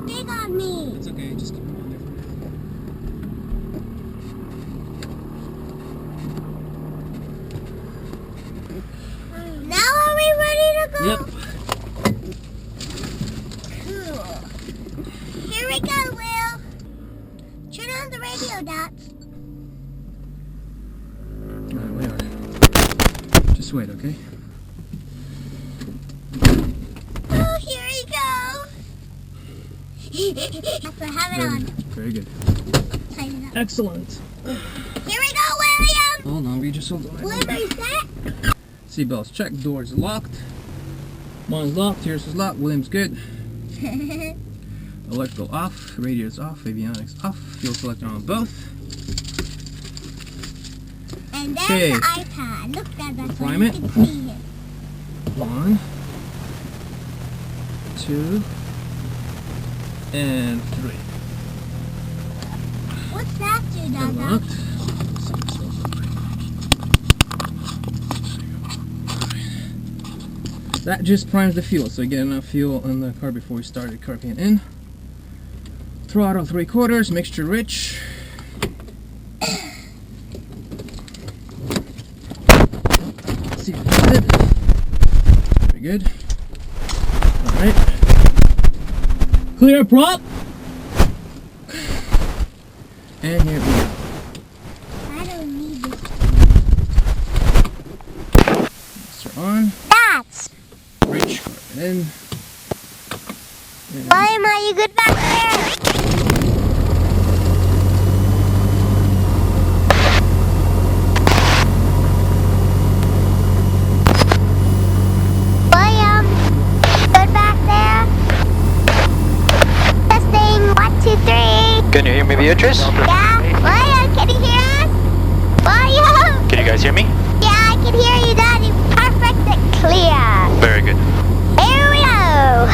big on me. It's okay, just keep them on there for now. Now are we ready to go? Yep. Cool. Here we go, Will. Turn on the radio, Dots. Alright, we are. Just wait, okay? Oh, here we go. That's what have it on. Very good. Tighten it up. Excellent. Here we go, William. Hold on, we just hold on. William, are you set? Seatbelts checked, doors locked. Mine's locked, yours is locked, William's good. Electrical off, radio's off, avionics off, fuel selector on both. And there's Okay. the iPad. Look, Dad, that's what you Climate. can see here. 1, 2, and 3. What's that do, Dad? Unlocked. That just primes the fuel, so you get enough fuel in the car before we start the car being in. Throttle 3/4, mixture rich. See if that's it. Very good. Alright. Clear prop. And here we go. I don't need this. Lights are on. That's. Rich carbon in. And William, are you good back there? William, good back there? Testing, 1, 2, 3. Can you hear me, Beatrice? Yeah? William, can you hear us? William! Can you guys hear me? Yeah, I can hear you, Daddy. Perfect and clear. Very good. Here we go.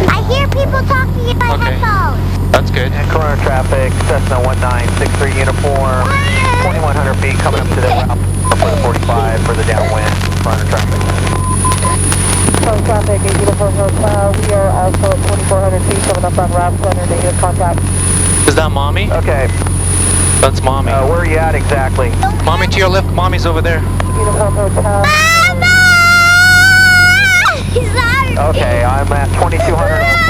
I hear people talking in my Okay. headphones. That's good. Corona traffic, Cessna 1963 uniform, 2100 feet coming up to the route for the 45 for the downwind, corona traffic. Corona traffic, 8 uniform hotel, we are also at 2400 feet coming up on route center, negative contact. Is that mommy? Okay, That's mommy. where are you at exactly? Mommy to your left. Mommy's over there. Uniform hotel. Mama! Sorry. Okay, I'm at 2200.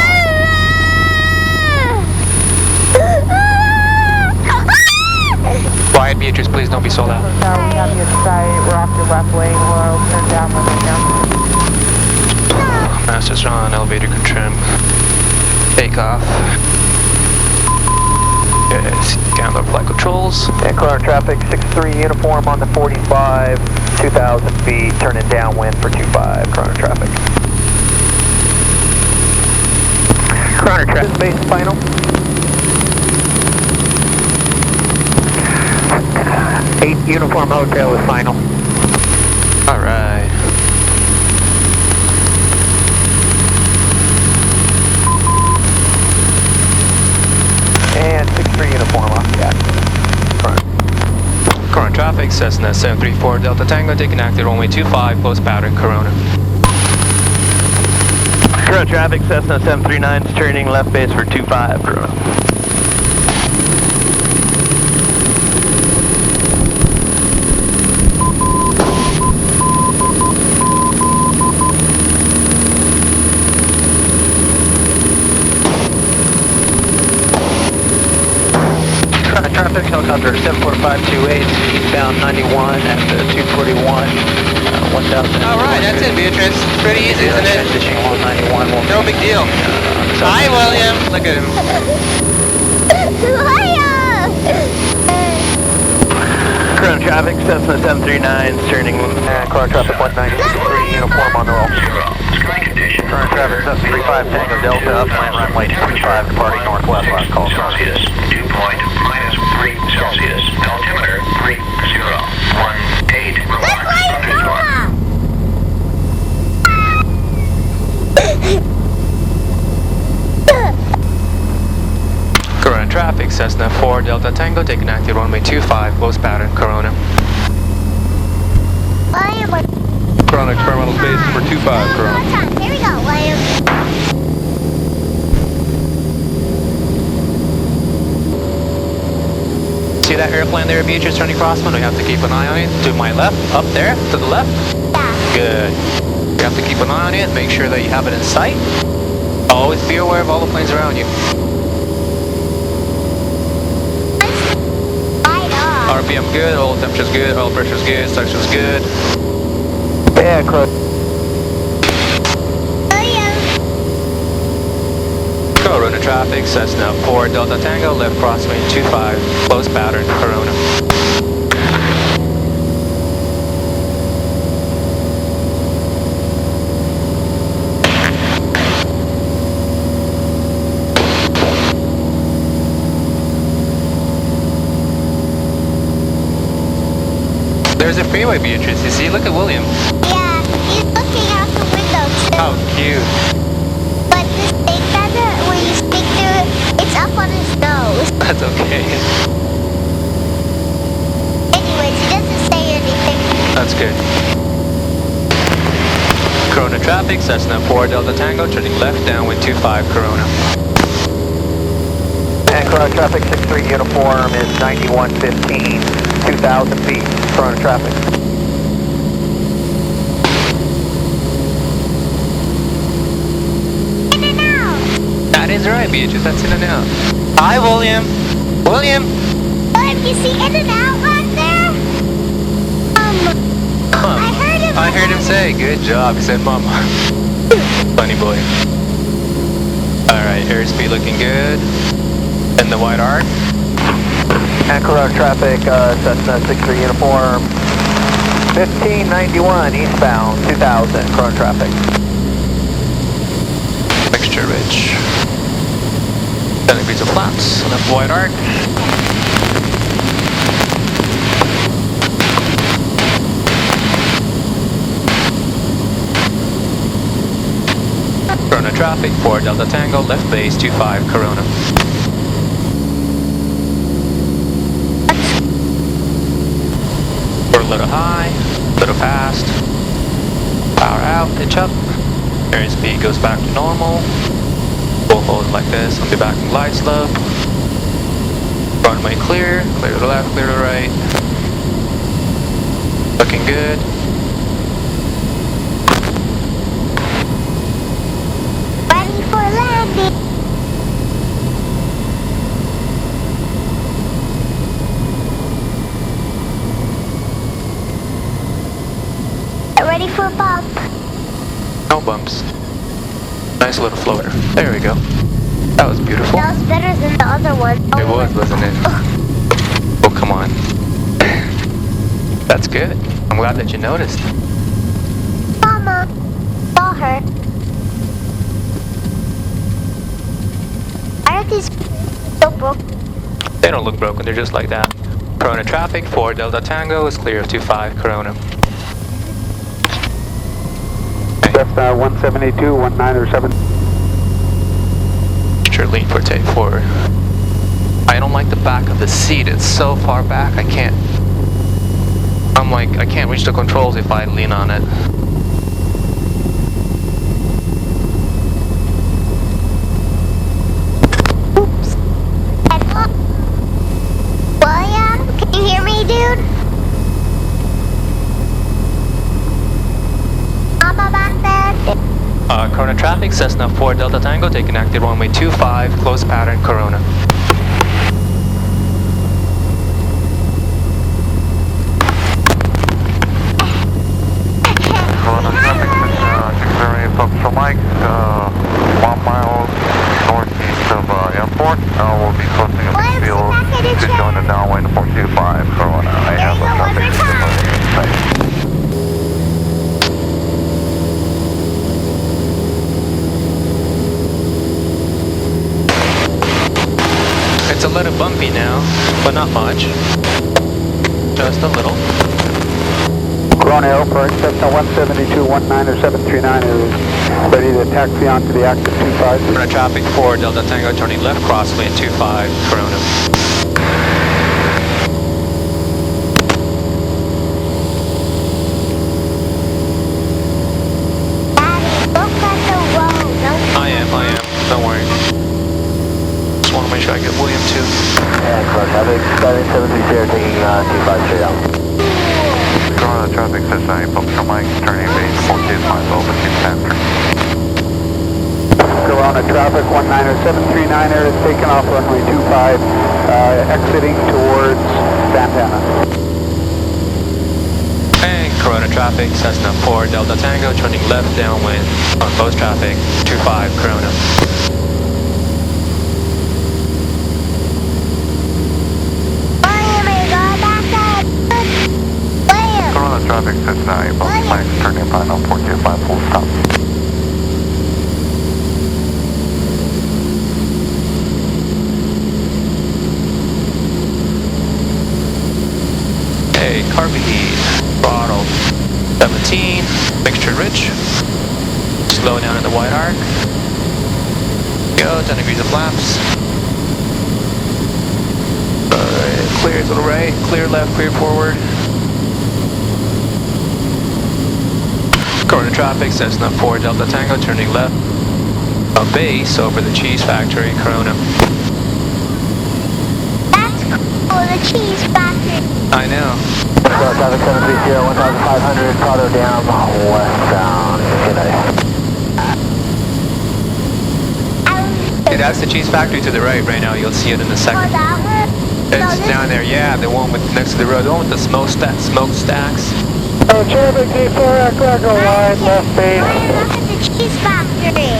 Quiet, Beatrice, please don't be so loud. Now we have you at site, we're off your left lane, we'll turn down right now. Masters on, elevator control. Take off. Yes, Gandler flight controls. And corona traffic, 63 uniform on the 45, 2000 feet, turning downwind for 25, corona traffic. Corona traffic, base final. 8 uniform hotel is final. Alright. And 63 uniform off the accident. Current traffic, Cessna 734 Delta Tango, taking active runway 25, post pattern Corona. Corona traffic, Cessna 739 is turning left base for 25, Corona. Traffic, helicopter 74528, eastbound 91 at 241, 1000. Alright, that's it, Beatrice. Pretty easy, isn't it? Transitioning 191 will No big deal. Hi, William. Look at him. William! Current traffic, Cessna 739, turning car traffic 193, uniform on the roll. Current traffic, Cessna 35 Tango Delta, upland runway 25, departing northwest, last call. Celsius, dew point -3 Celsius, altimeter 3018, thunderstorm. Current traffic, Cessna 4 Delta Tango, taking active runway 25, post pattern Corona. William, Corona experimental space for 25, Corona. Here we go, William. See that airplane there, Beatrice, turning crosswind? We have to keep an eye on it. To my left, up there, to the left. Yeah. Good. You have to keep an eye on it, make sure that you have it in sight. Always be aware of all the planes around you. Right on. RPM good, oil temperature's good, oil pressure's good, suction's good. Yeah, Crow. William. Corona traffic, Cessna 4 Delta Tango, left crosswind 25, close pattern, Corona. There's a freeway, Beatrice. You see? Look at William. Yeah, he's looking out the window too. How cute. But this thing that when you speak through it, it's up on his nose. That's okay. Anyways, he doesn't say anything. That's good. Corona traffic, Cessna 4 Delta Tango, turning left downwind 25, Corona. And Corona traffic 6-3 uniform is 9115, 2,000 feet. Corona traffic. In and out. That is right, Beatrice. That's in and out. Hi, William. William. William, you see in and out right there? I heard him. I heard him say, good job. He said, Mama. Funny boy. Alright, airspeed looking good. In the wide arc. And Corona traffic, Cessna 6-3 uniform, 1591 eastbound, 2000, Corona traffic. Mixture rich. 10 degrees of flaps. Left wide arc. Corona traffic, 4 Delta Tango, left base 25, Corona. We're a little high, a little fast. Power out, pitch up. Airspeed goes back to normal. We'll hold it like this on the back and glide slope. Runway clear, clear to the left, clear to the right. Looking good. Ready for landing. Ready for a bump. No bumps. Nice little floater. There we go. That was beautiful. That was better than the other one. It was, wasn't it? Oh, come on. That's good. I'm glad that you noticed. Mama, saw her. Why are these so broken? They don't look broken, they're just like that. Corona traffic, 4 Delta Tango is clear of 25, Corona. Cessna 172, 1907. Sure, lean for take forward. I don't like the back of the seat, it's so far back, I can't reach the controls if I lean on it. Oops. William, can you hear me, dude? Mama back there? Corona traffic, Cessna 4 Delta Tango, taking active runway 25, close pattern, Corona. Corona traffic, 608 Foxtrot Mike, 1 mile northeast of airport. We'll be crossing a big field to join the downwind 425, Corona. I have a traffic signal in sight. It's a little bumpy now, but not much. Just a little. Corona Airport, Cessna 172, 190739 is ready to taxi onto the active 25. Corona traffic, 4 Delta Tango, turning left, crosswind 25, Corona. Cessna, functional mic, turning base 425 over 210. Corona traffic 190-739er is taking off runway 25, exiting towards Santana. And Corona traffic, Cessna 4 Delta Tango, turning left downwind on post traffic 25 Corona. Corona traffic, Cessna, functional mic, turning final 425 full stop. Hey, carpet heat, throttle 17, mixture rich, slow down in the wide arc, go, 10 degrees of flaps, clear to the right, clear left, clear forward, Corona traffic, Cessna 4 Delta Tango, turning left, a base over the cheese factory, Corona. That's cool, the cheese factory. I know. Traffic 730, 1500, Prado down, westbound, Hey, that's the cheese factory to the right now, you'll see it in a Oh, second. that one? It's down there, yeah, the one with next to the road, the one with the smokestacks. Oh, traffic D4, Echo wide, left base. Look at the cheese factory.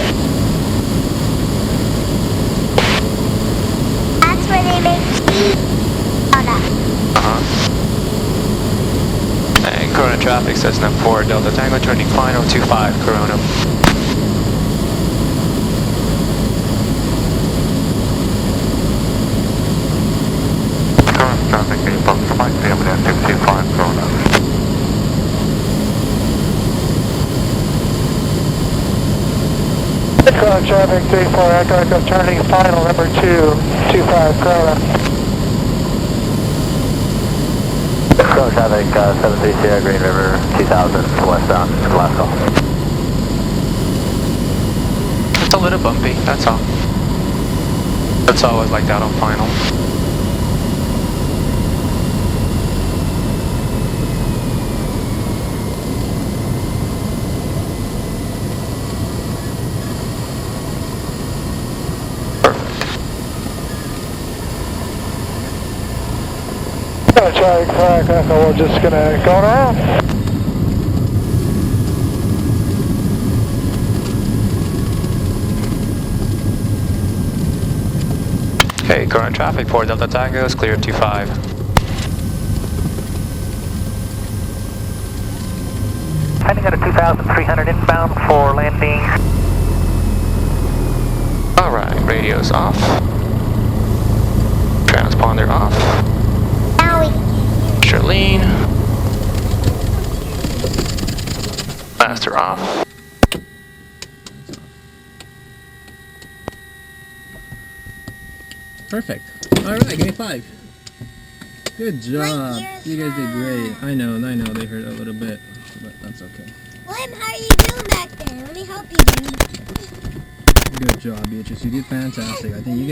That's where they make cheese. Oh, no. And Corona traffic, Cessna 4 Delta Tango, turning final 25 Corona. Corona traffic, functional mic, ambient 225 Corona. Corona traffic D4, Echo turning final number 225 Corona. Corona traffic 730, Green River 2000, westbound, Glasgow. It's a little bumpy, that's all. It's always like that on final. Traffic 5 Echo, we're just gonna go around. Okay, Corona traffic 4 Delta Tango is clear 25. Heading at a 2300 inbound for landing. Alright, radio's off. Transponder off. Now we Charlene. Master off. Perfect. Alright, give me 5. Good job. You guys did great. I know, they hurt a little bit, but that's okay. William, how are you doing back there? Let me help you, dude. Good job, Beatrice. You did fantastic. I think you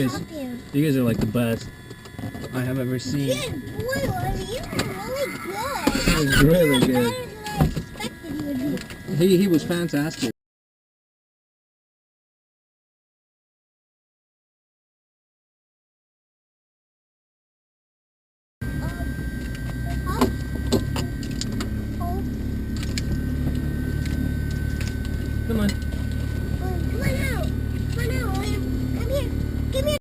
guys are like the best I have ever seen. Good boy, William. You were really good. It was really good. Better than I expected you would be. He was fantastic.